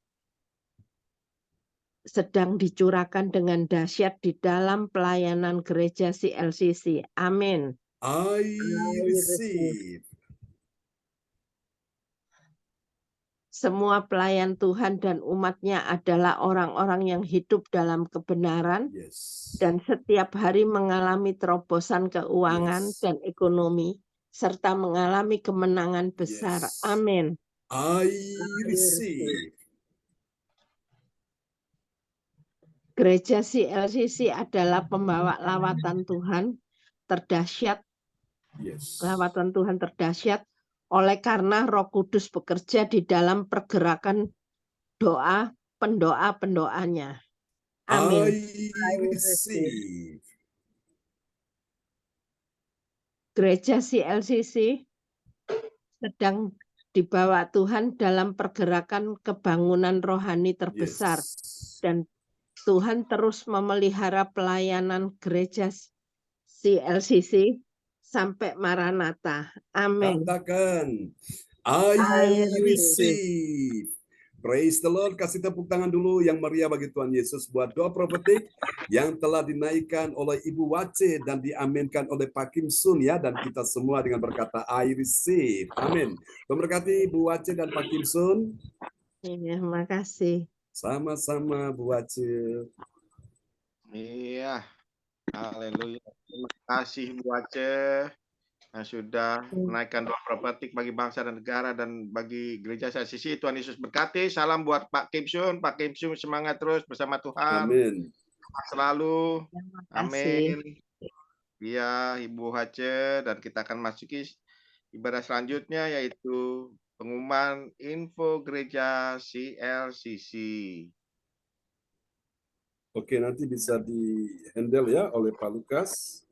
S4: sedang dicurahkan dengan dahsyat di dalam pelayanan gereja CLCC. Amin.
S1: I receive.
S4: Semua pelayan Tuhan dan umatnya adalah orang-orang yang hidup dalam kebenaran
S1: Yes.
S4: dan setiap hari mengalami terobosan keuangan
S1: Yes.
S4: dan ekonomi serta mengalami kemenangan besar.
S1: Yes.
S4: Amin.
S1: I receive.
S4: Gereja CLCC adalah pembawa lawatan Tuhan terdahsyat,
S1: Yes.
S4: lawatan Tuhan terdahsyat oleh karena Roh Kudus bekerja di dalam pergerakan doa pendoa-pendoanya. Amin.
S1: I receive.
S4: Gereja CLCC sedang dibawa Tuhan dalam pergerakan kebangunan rohani terbesar
S1: Yes.
S4: dan Tuhan terus memelihara pelayanan gereja CLCC sampai Maranatha. Amin.
S1: Katakan, I receive. Praise the Lord. Kasih tepuk tangan dulu yang meriah bagi Tuhan Yesus buat doa profetik yang telah dinaikkan oleh Ibu Wace dan diaminkan oleh Pak Kim Sun ya, dan kita semua dengan berkata I receive. Amin. Memberkati Ibu Wace dan Pak Kim Sun.
S4: Iya, makasih.
S1: Sama-sama Bu Wace.
S2: Iya, haleluya. Terima kasih Bu Aceh yang sudah menaikkan doa profetik bagi bangsa dan negara dan bagi gereja CLCC. Tuhan Yesus berkati. Salam buat Pak Kim Sun. Pak Kim Sun semangat terus bersama Tuhan.
S1: Amin.
S2: Selalu.
S4: Terima kasih.
S2: Amin. Iya, Ibu Hace, dan kita akan masuki ibadah selanjutnya yaitu pengumuman info gereja CLCC.
S1: Oke, nanti bisa di-handle ya oleh Pak Lukas.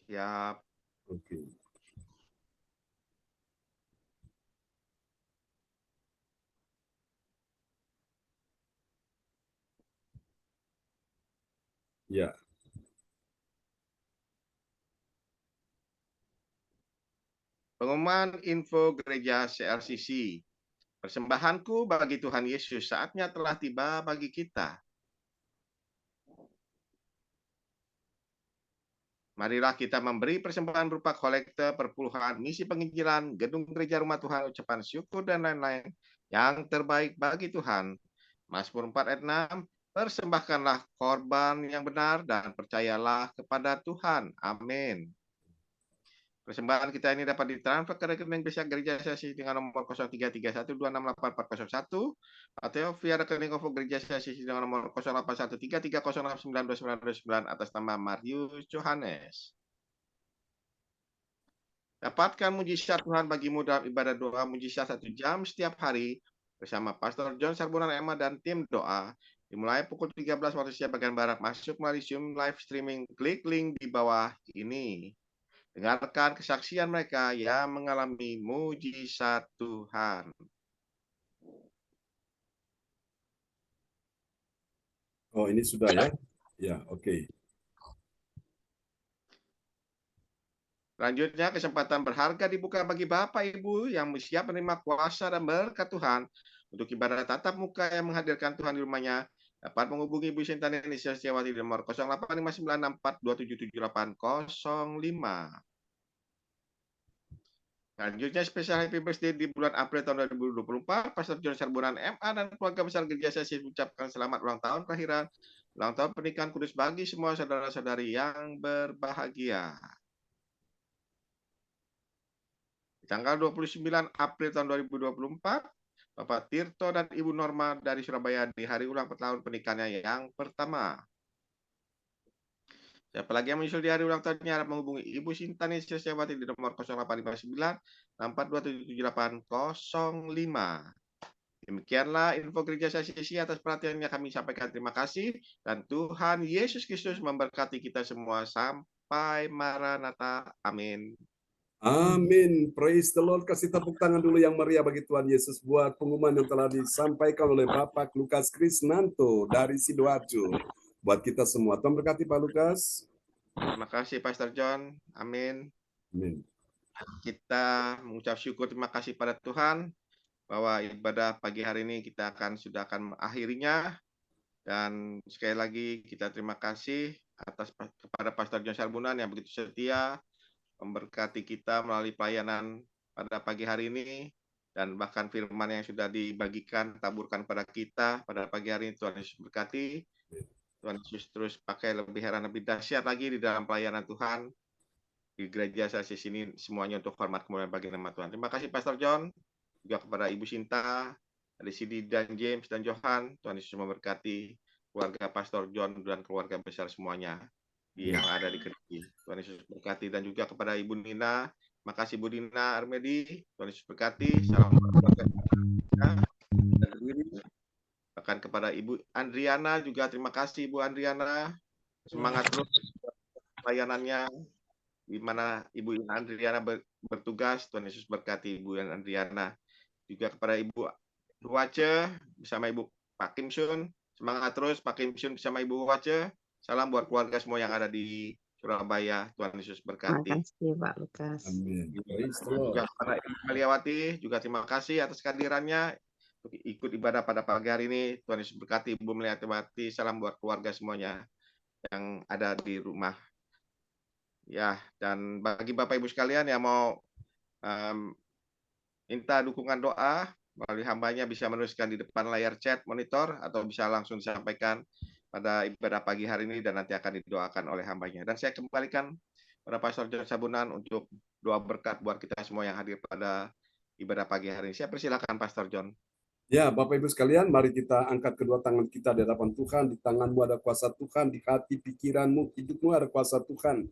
S2: Siap.
S1: Oke. Ya.
S2: Pengumuman info gereja CLCC. Persembahanku bagi Tuhan Yesus, saatnya telah tiba bagi kita. Marilah kita memberi persembahan berupa kolekte, perpuluhan, misi penginjilan, gedung gereja rumah Tuhan, ucapan syukur, dan lain-lain yang terbaik bagi Tuhan. Mazmur 4 ayat 6, persembahkanlah korban yang benar dan percayalah kepada Tuhan. Amin. Persembahan kita ini dapat ditransfer ke rekening Besiak Gereja CLCC dengan nomor 0331268401 atau via rekening OVO Gereja CLCC dengan nomor 081330692929 atas nama Marius Johannes. Dapatkan mujizat Tuhan bagimu dalam ibadah doa mujizat 1 jam setiap hari bersama Pastor John Sarbunan Emma dan tim doa. Dimulai pukul 13 waktu Indonesia bagian Barat, masuk melalui Zoom live streaming. Klik link di bawah ini. Dengarkan kesaksian mereka yang mengalami mujizat Tuhan.
S1: Oh, ini sudah ya? Ya, oke.
S2: Selanjutnya, kesempatan berharga dibuka bagi Bapak Ibu yang siap menerima kuasa dan berkat Tuhan untuk ibadah tatap muka yang menghadirkan Tuhan di rumahnya. Dapat menghubungi Ibu Sintani Indonesia Setiawati di nomor 085964277805. Selanjutnya, spesial happy birthday di bulan April tahun 2024, Pastor John Sarbunan MA dan keluarga besar gereja CLCC mengucapkan selamat ulang tahun kelahiran Ulang tahun pernikahan kudus bagi semua saudara-saudari yang berbahagia. Tanggal 29 April tahun 2024, Bapak Tirto dan Ibu Norma dari Surabaya di hari ulang tahun pernikahannya yang pertama. Siapa lagi yang menyusul di hari ulang tahunnya harap menghubungi Ibu Sintani Setiawati di nomor 0859 64277805. Demikianlah info gereja sesi atas perhatiannya kami sampaikan terima kasih dan Tuhan Yesus Kristus memberkati kita semua sampai Maranatha. Amin.
S1: Amin. Praise the Lord. Kasih tepuk tangan dulu yang meriah bagi Tuhan Yesus buat pengumuman yang telah disampaikan oleh Bapak Lukas Krisnanto dari Sidoarjo. Buat kita semua. Tuhan berkati Pak Lukas.
S2: Terima kasih Pastor John. Amin.
S1: Amin.
S2: Kita mengucap syukur terima kasih pada Tuhan bahwa ibadah pagi hari ini kita sudah akan mengakhirinya. Dan sekali lagi kita terima kasih kepada Pastor John Sarbunan yang begitu setia memberkati kita melalui pelayanan pada pagi hari ini dan bahkan firman yang sudah dibagikan, taburkan pada kita pada pagi hari ini. Tuhan Yesus berkati. Tuhan Yesus terus pakai lebih heran, lebih dahsyat lagi di dalam pelayanan Tuhan di gereja saya di sini, semuanya untuk hormat kemuliaan bagi nama Tuhan. Terima kasih Pastor John, juga kepada Ibu Sinta, dari Sidi dan James dan Johan. Tuhan Yesus memberkati keluarga Pastor John dan keluarga besar semuanya yang ada di gereja. Tuhan Yesus berkati dan juga kepada Ibu Nina. Terima kasih Bu Nina Armedi. Tuhan Yesus berkati. Salam keluarga. Bahkan kepada Ibu Andriana juga terima kasih Ibu Andriana. Semangat terus pelayanannya di mana Ibu Andriana bertugas. Tuhan Yesus berkati Ibu Andriana. Juga kepada Ibu Wace bersama Ibu Pak Kim Sun. Semangat terus Pak Kim Sun bersama Ibu Wace. Salam buat keluarga semua yang ada di Surabaya. Tuhan Yesus berkati.
S4: Terima kasih Pak Lukas.
S1: Amin.
S2: Juga kepada Ibu Meliawati, juga terima kasih atas kehadirannya untuk ikut ibadah pada pagi hari ini. Tuhan Yesus berkati Ibu Meliawati. Salam buat keluarga semuanya yang ada di rumah. Ya, dan bagi Bapak Ibu sekalian yang mau minta dukungan doa melalui hambanya bisa menuliskan di depan layar chat monitor atau bisa langsung disampaikan pada ibadah pagi hari ini dan nanti akan didoakan oleh hambanya. Dan saya kembalikan pada Pastor John Sabunan untuk doa berkat buat kita semua yang hadir pada ibadah pagi hari ini. Saya persilakan Pastor John.
S1: Ya, Bapak Ibu sekalian, mari kita angkat kedua tangan kita di hadapan Tuhan. Di tanganmu ada kuasa Tuhan, di hati, pikiranmu, hidupmu ada kuasa Tuhan.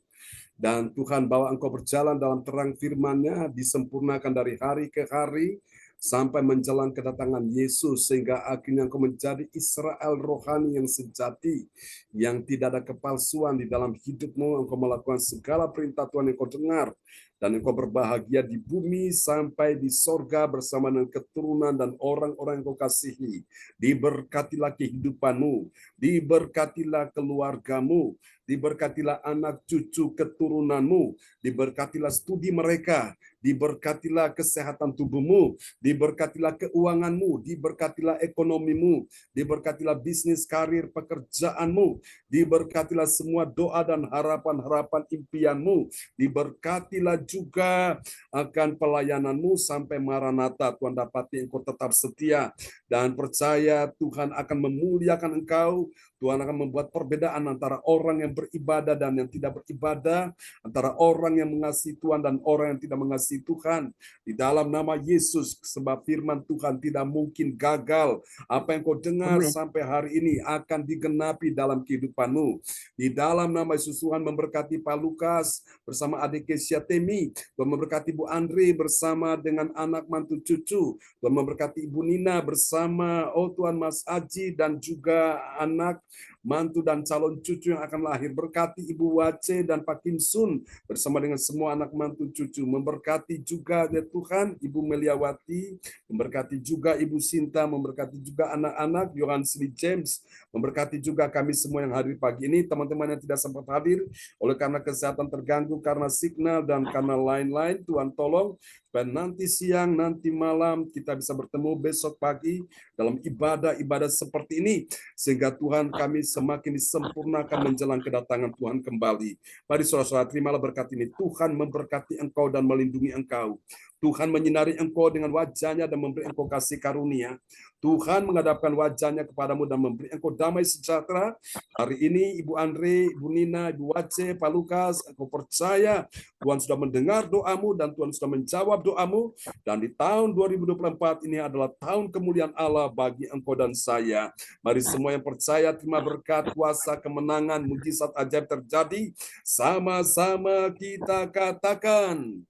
S1: Dan Tuhan bawa engkau berjalan dalam terang firman-Nya, disempurnakan dari hari ke hari, sampai menjelang kedatangan Yesus, sehingga akhirnya engkau menjadi Israel rohani yang sejati, yang tidak ada kepalsuan di dalam hidupmu. Engkau melakukan segala perintah Tuhan yang kau dengar, dan engkau berbahagia di bumi sampai di sorga bersama dengan keturunan dan orang-orang yang kau kasihi. Diberkatilah kehidupanmu, diberkatilah keluargamu, diberkatilah anak cucu keturunanmu, diberkatilah studi mereka, diberkatilah kesehatan tubuhmu, diberkatilah keuanganmu, diberkatilah ekonomimu, diberkatilah bisnis, karir, pekerjaanmu, diberkatilah semua doa dan harapan-harapan impianmu, diberkatilah juga akan pelayananmu sampai Maranatha. Tuhan dapati engkau tetap setia dan percaya Tuhan akan memuliakan engkau. Tuhan akan membuat perbedaan antara orang yang beribadah dan yang tidak beribadah, antara orang yang mengasihi Tuhan dan orang yang tidak mengasihi Tuhan. Di dalam nama Yesus, sebab firman Tuhan tidak mungkin gagal. Apa yang kau dengar sampai hari ini akan digenapi dalam kehidupanmu. Di dalam nama Yesus, Tuhan memberkati Pak Lukas bersama adik Kesia Temi, Tuhan memberkati Bu Andri bersama dengan anak mantu cucu, Tuhan memberkati Ibu Nina bersama Tuhan Mas Aji dan juga anak mantu dan calon cucu yang akan lahir. Berkati Ibu Wace dan Pak Kim Sun bersama dengan semua anak mantu cucu. Memberkati juga ya Tuhan Ibu Meliawati, memberkati juga Ibu Sinta, memberkati juga anak-anak Johan Sri James, memberkati juga kami semua yang hadir pagi ini. Teman-teman yang tidak sempat hadir oleh karena kesehatan terganggu, karena signal dan karena lain-lain, Tuhan tolong dan nanti siang, nanti malam kita bisa bertemu besok pagi dalam ibadah-ibadah seperti ini, sehingga Tuhan kami semakin disempurnakan menjelang kedatangan Tuhan kembali. Mari saudara-saudara, terimalah berkat ini. Tuhan memberkati engkau dan melindungi engkau. Tuhan menyinari engkau dengan wajahnya dan memberi engkau kasih karunia. Tuhan menghadapkan wajahnya kepadamu dan memberi engkau damai sejahtera. Hari ini Ibu Andre, Ibu Nina, Ibu Wace, Pak Lukas, engkau percaya Tuhan sudah mendengar doamu dan Tuhan sudah menjawab doamu. Dan di tahun 2024 ini adalah tahun kemuliaan Allah bagi engkau dan saya. Mari semua yang percaya terima berkat, kuasa, kemenangan, mujizat ajaib terjadi. Sama-sama kita katakan.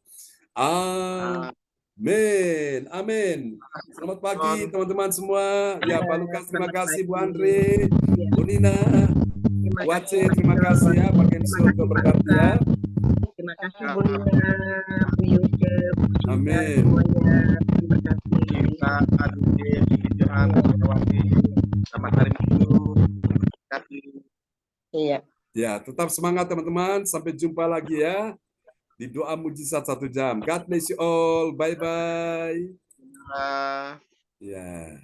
S1: Amin. Amin. Selamat pagi teman-teman semua. Ya, Pak Lukas terima kasih, Bu Andre, Bu Nina, Bu Wace terima kasih ya, Pak Kenso untuk berkatnya.
S4: Terima kasih Bu Nina, Bu Yuke, Bu Sita,
S1: Amin.
S4: semuanya. Terima kasih.
S2: Kita Aduke, Johan, Wati. Selamat hari Minggu. Terima kasih.
S4: Iya.
S1: Ya, tetap semangat teman-teman. Sampai jumpa lagi ya di doa mujizat 1 jam. God bless you all. Bye-bye.
S2: Ah.
S1: Ya.